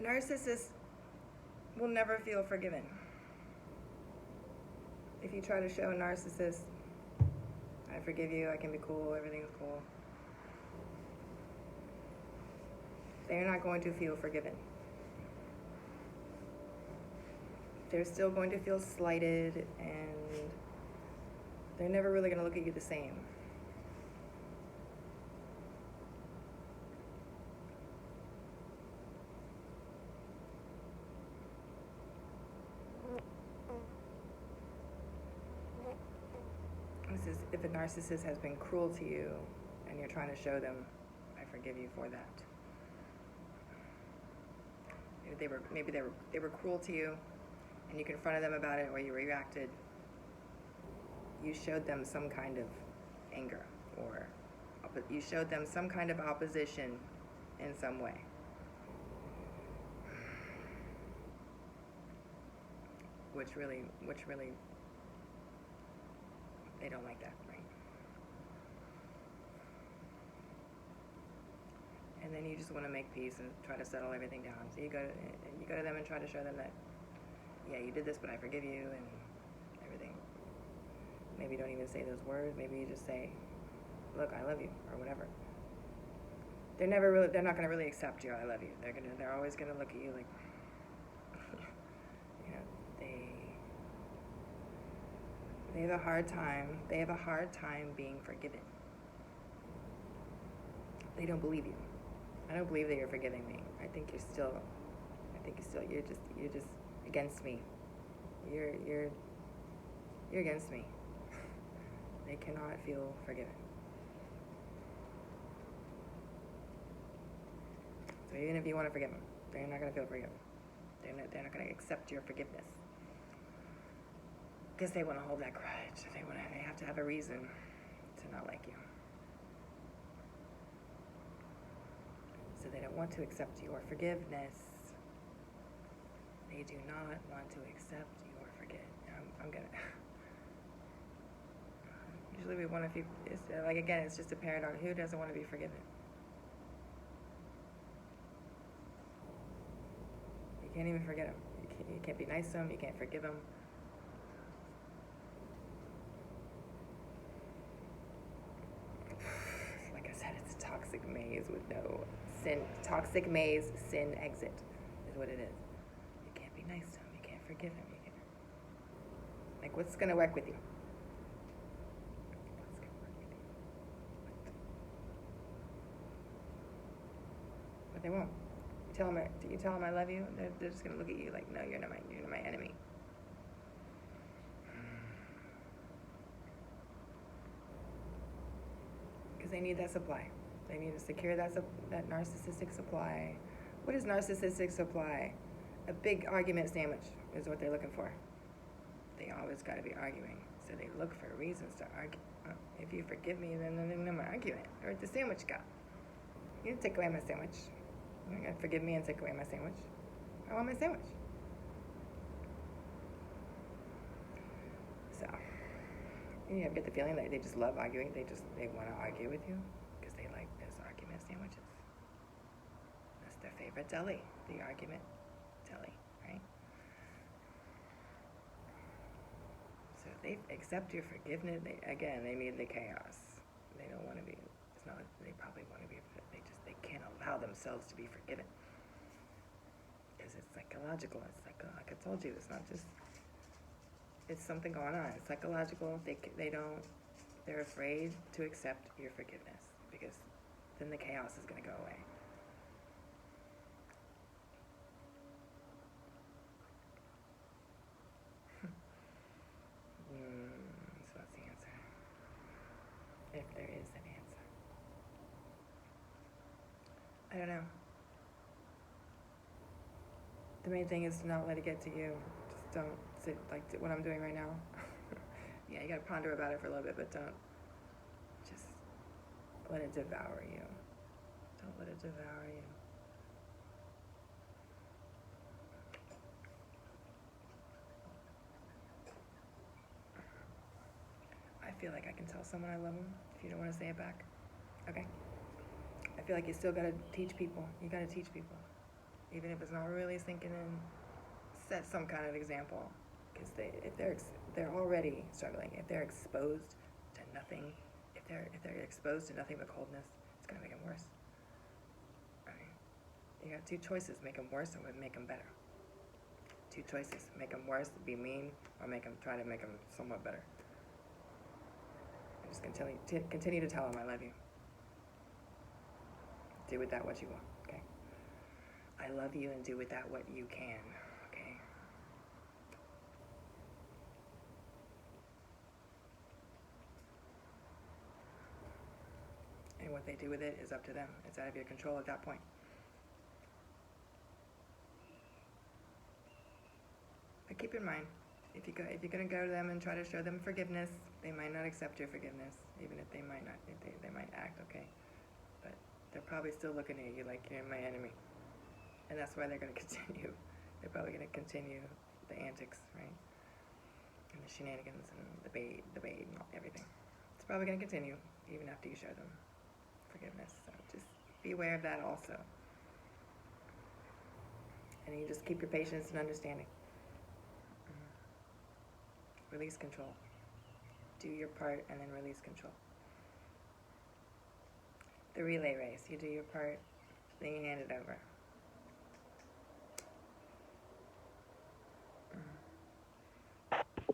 Narcissists will never feel forgiven. If you try to show a narcissist, I forgive you, I can be cool, everything's cool, they're not going to feel forgiven. They're still going to feel slighted, and they're never really going to look at you the same. This is if a narcissist has been cruel to you and you're trying to show them, I forgive you for that. Maybe they were cruel to you and you confronted them about it, or you reacted. You showed them some kind of anger, or you showed them some kind of opposition in some way. Which really, they don't like that, right? And then you just want to make peace and try to settle everything down. So you go to them and try to show them that, yeah, you did this, but I forgive you, and everything. Maybe you don't even say those words. Maybe you just say, look, I love you, or whatever. They're not going to really accept you, I love you. They're always going to look at you like, they have a hard time being forgiven. They don't believe you. I don't believe that you're forgiving me. I think you're just against me. You're against me. They cannot feel forgiven. So even if you want to forgive them, they're not going to feel forgiven. They're not going to accept your forgiveness. Because they want to hold that grudge. They have to have a reason to not like you. So they don't want to accept your forgiveness. They do not want to accept your forgiveness. I'm gonna. Usually we want to. It's just a paradox. Who doesn't want to be forgiven? You can't even forget them. You can't be nice to them. You can't forgive them. Like I said, it's a toxic maze with no sin. Toxic maze, sin exit is what it is. You can't be nice to them. You can't forgive them. Like, what's going to work with you? But they won't. You tell them I love you, they're just going to look at you like, no, you're not my enemy. Because they need that supply. They need to secure that narcissistic supply. What is narcissistic supply? A big argument sandwich is what they're looking for. They always got to be arguing. So they look for reasons to argue. If you forgive me, then I'm arguing. Or the sandwich guy. You take away my sandwich. You're going to forgive me and take away my sandwich. I want my sandwich. So, you get the feeling that they just love arguing. They want to argue with you because they like those argument sandwiches. That's their favorite deli, the argument deli, right? So if they accept your forgiveness, they need the chaos. They don't want to be. It's not like they probably want to be. They can't allow themselves to be forgiven because it's psychological. It's like I told you, it's not just. It's something going on. It's psychological. They're afraid to accept your forgiveness because then the chaos is going to go away. So that's the answer. If there is an answer. I don't know. The main thing is to not let it get to you. Just don't sit like what I'm doing right now. Yeah, you gotta ponder about it for a little bit, but don't just let it devour you. Don't let it devour you. I feel like I can tell someone I love them if you don't want to say it back. Okay? I feel like you still gotta teach people. You gotta teach people. even if it's not really sinking in. Set some kind of example, because if they're already struggling, if they're exposed to nothing, if they're exposed to nothing but coldness, it's gonna make them worse. I mean, you got two choices: make them worse or make them better. Two choices: make them worse, be mean, or try to make them somewhat better. Just continue to tell them I love you. Do with that what you want. Okay. I love you, and do with that what you can. Okay. And what they do with it is up to them. It's out of your control at that point. But keep in mind, if you're going to go to them and try to show them forgiveness, they might not accept your forgiveness, even if they might not. They might act okay, but they're probably still looking at you like you're my enemy, and that's why they're going to continue. They're probably going to continue the antics, right? And the shenanigans and the bait and everything. It's probably going to continue even after you show them forgiveness. So just be aware of that also. And you just keep your patience and understanding. Release control. Do your part and then release control. The relay race. You do your part, then you hand it over.